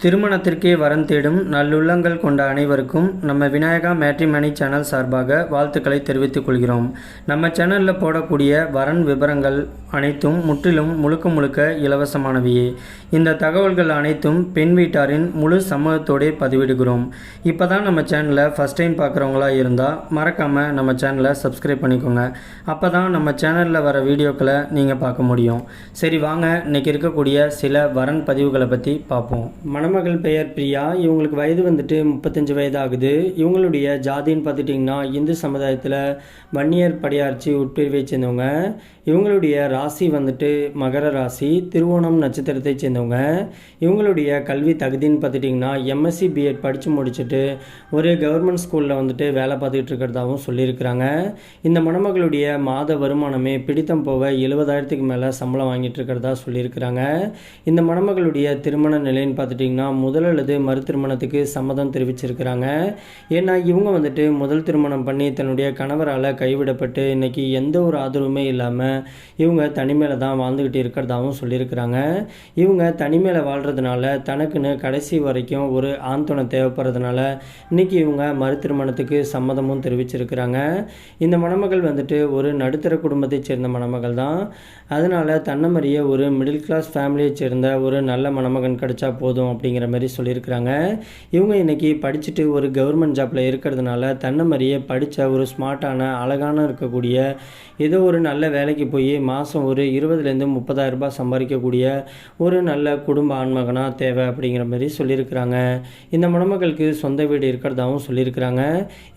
திருமணத்திற்கே வரன் தேடும் நல்லுள்ளங்கள் கொண்ட அனைவருக்கும் நம்ம விநாயகா மேட்ரிமனி சேனல் சார்பாக வாழ்த்துக்களை தெரிவித்துக் கொள்கிறோம். நம்ம சேனலில் போடக்கூடிய வரன் விவரங்கள் அனைத்தும் முற்றிலும் முழுக்க இலவசமானவையே. இந்த தகவல்கள் அனைத்தும் பெண் வீட்டாரின் முழு சம்மதத்தோடே பதிவிடுகிறோம். இப்போ தான் நம்ம சேனலை ஃபஸ்ட் டைம் பார்க்குறவங்களா இருந்தால் மறக்காமல் நம்ம சேனலை சப்ஸ்கிரைப் பண்ணிக்கோங்க. அப்போ தான் நம்ம சேனலில் வர வீடியோக்களை நீங்கள் பார்க்க முடியும். சரி வாங்க, இன்றைக்கி இருக்கக்கூடிய சில வரன் பதிவுகளை பற்றி பார்ப்போம். மணமகள் பெயர் பிரியா. இவங்களுக்கு வயது 35 வயது ஆகுது. இவங்களுடைய ஜாதின்னு பார்த்துட்டிங்கன்னா இந்து சமுதாயத்தில் வன்னியர் படையாட்சி உட்பிரிவை சேர்ந்தவங்க. இவங்களுடைய ராசி மகர ராசி, திருவோணம் நட்சத்திரத்தை சேர்ந்தவங்க. இவங்களுடைய கல்வி தகுதின்னு பார்த்துட்டிங்கன்னா எம்எஸ்சி பிஎட் படித்து முடிச்சுட்டு ஒரு கவர்மெண்ட் ஸ்கூலில் வேலை பார்த்துக்கிட்டு இருக்கிறதாகவும் சொல்லியிருக்கிறாங்க. இந்த மணமகளுடைய மாத வருமானமே பிடித்தம் போக 70,000க்கு மேலே சம்பளம் வாங்கிட்டு இருக்கிறதா சொல்லியிருக்கிறாங்க. இந்த மணமகளுடைய திருமண நிலைன்னு பார்த்துட்டிங்கன்னா முதல் அல்லது மறு திருமணத்துக்கு சம்மதம் தெரிவிச்சிருக்கிறாங்க. ஏன்னா இவங்க முதல் திருமணம் பண்ணி தன்னுடைய கணவரால் கைவிடப்பட்டு இன்னைக்கு எந்த ஒரு ஆதரவுமே இல்லாமல் இவங்க தனிமையில் தான் வாழ்ந்துக்கிட்டு இருக்கிறதாகவும் சொல்லியிருக்கிறாங்க. இவங்க தனிமையில் வாழ்கிறதுனால தனக்குன்னு கடைசி வரைக்கும் ஒரு ஆண் துணை தேவைப்படுறதுனால இன்னைக்கு இவங்க மறு திருமணத்துக்கு சம்மதமும் தெரிவிச்சிருக்கிறாங்க. இந்த மணமகள் ஒரு நடுத்தர குடும்பத்தை சேர்ந்த மணமகள் தான். அதனால் தன்னமறிய ஒரு மிடில் கிளாஸ் ஃபேமிலியை சேர்ந்த ஒரு நல்ல மணமகன் கிடைச்சா போதும் அப்படிங்கிற மாதிரி சொல்லியிருக்கிறாங்க. இவங்க இன்றைக்கி படிச்சுட்டு ஒரு கவர்மெண்ட் ஜாப்பில் இருக்கிறதுனால தன்னமறிய படித்த ஒரு ஸ்மார்ட்டான அழகான இருக்கக்கூடிய ஏதோ ஒரு நல்ல வேலைக்கு போய் மாதம் ஒரு 20,000 to 30,000 ரூபாய் சம்பாதிக்கக்கூடிய ஒரு நல்ல குடும்ப ஆண்மகனாக தேவை அப்படிங்கிற மாதிரி சொல்லியிருக்கிறாங்க. இந்த மணமகளுக்கு சொந்த வீடு இருக்கிறதாகவும் சொல்லியிருக்கிறாங்க.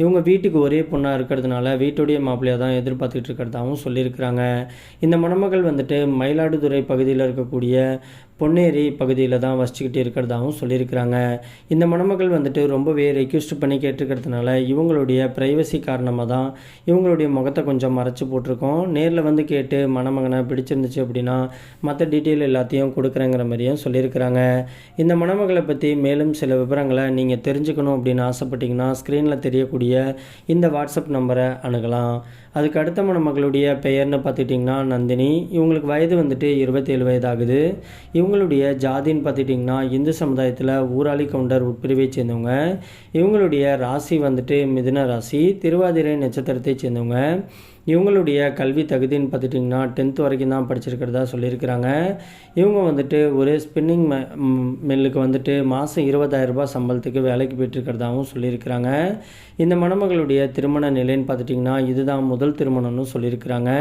இவங்க வீட்டுக்கு ஒரே பொண்ணாக இருக்கிறதுனால வீட்டுடைய மாப்பிள்ளையாக தான் எதிர்பார்த்துட்டு இருக்கிறதாகவும் சொல்லியிருக்கிறாங்க. இந்த மணமகள் மயிலாடுதுறை பகுதியில் இருக்கக்கூடிய பொன்னேரி பகுதியில் தான் வசிச்சுக்கிட்டு இருக்கிறதாகவும் சொல்லியிருக்கிறாங்க. இந்த மணமகள் ரொம்பவே ரெக்வெஸ்ட் பண்ணி கேட்டிருக்கிறதுனால இவங்களுடைய ப்ரைவசி காரணமாக தான் இவங்களுடைய முகத்தை கொஞ்சம் மறைச்சி போட்டிருக்கோம். நேரில் கேட்டு மணமகனை பிடிச்சிருந்துச்சு அப்படின்னா மற்ற டீட்டெயில் எல்லாத்தையும் கொடுக்குறேங்கிற மாதிரியும் சொல்லியிருக்கிறாங்க. இந்த மணமகளை பற்றி மேலும் சில விவரங்களை நீங்கள் தெரிஞ்சுக்கணும் அப்படின்னு ஆசைப்பட்டீங்கன்னா ஸ்க்ரீனில் தெரியக்கூடிய இந்த வாட்ஸ்அப் நம்பரை அணுகலாம். அதுக்கு அடுத்த மணமகளுடைய பெயர்னு பார்த்துட்டிங்கன்னா நந்தினி. இவங்களுக்கு வயது 27 வயது ஆகுது. இவங்களுடைய ஜாதின்னு பார்த்துட்டிங்கன்னா இந்து சமுதாயத்தில் ஊராளி கவுண்டர் உட்பிரிவை சேர்ந்தவங்க. இவங்களுடைய ராசி மிதுன ராசி, திருவாதிரை நட்சத்திரத்தை சேர்ந்தவங்க. இவங்களுடைய கல்வி தகுதின்னு பார்த்துட்டிங்கன்னா 10th வரைக்கும் தான் படிச்சிருக்கிறதா சொல்லியிருக்கிறாங்க. இவங்க ஒரு ஸ்பின்னிங் மில்லுக்கு மாதம் 20,000 ரூபாய் சம்பளத்துக்கு வேலைக்கு போயிட்டுருக்கிறதாகவும் சொல்லியிருக்கிறாங்க. இந்த மணமகளுடைய திருமண நிலைன்னு பார்த்துட்டிங்கன்னா இதுதான் முதல் திருமணம்னு சொல்லியிருக்கிறாங்க.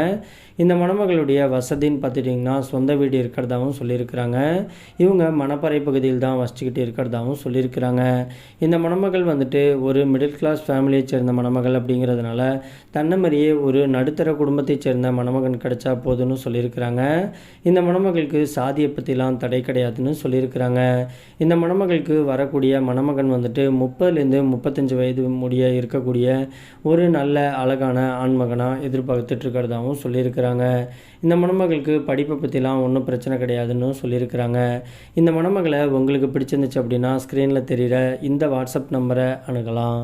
இந்த மணமகளுடைய வசதின்னு பார்த்துட்டிங்கன்னா சொந்த வீடு இருக்கிறதாகவும் சொல்லியிருக்கிறாங்க. இவங்க மணப்பாறை பகுதியில் தான் வசிச்சுக்கிட்டு இருக்கிறதாகவும் சொல்லியிருக்கிறாங்க. இந்த மணமகள் ஒரு மிடில் கிளாஸ் ஃபேமிலியை சேர்ந்த மணமகள் அப்படிங்கிறதுனால தன்னமறியே ஒரு நடுத்தர குடும்பத்தைச் சேர்ந்த மணமகன் கிடைச்சா போதுன்னு சொல்லியிருக்கிறாங்க. இந்த மணமகளுக்கு சாதியை பற்றிலாம் தடை கிடையாதுன்னு சொல்லியிருக்கிறாங்க. இந்த மணமகளுக்கு வரக்கூடிய மணமகன் 30லேருந்து 35 வயது முடிய இருக்கக்கூடிய ஒரு நல்ல அழகான ஆண்மகனாக எதிர்பார்த்துட்டு இருக்கிறதாகவும் சொல்லியிருக்கிறாங்க. இந்த மணமகளுக்கு படிப்பை பற்றிலாம் ஒன்றும் பிரச்சனை கிடையாதுன்னு சொல்லியிருக்கிறாங்க. இந்த மணமகளை உங்களுக்கு பிடிச்சிருந்துச்சு அப்படின்னா ஸ்க்ரீனில் தெரிகிற இந்த வாட்ஸ்அப் நம்பரை அணுகலாம்.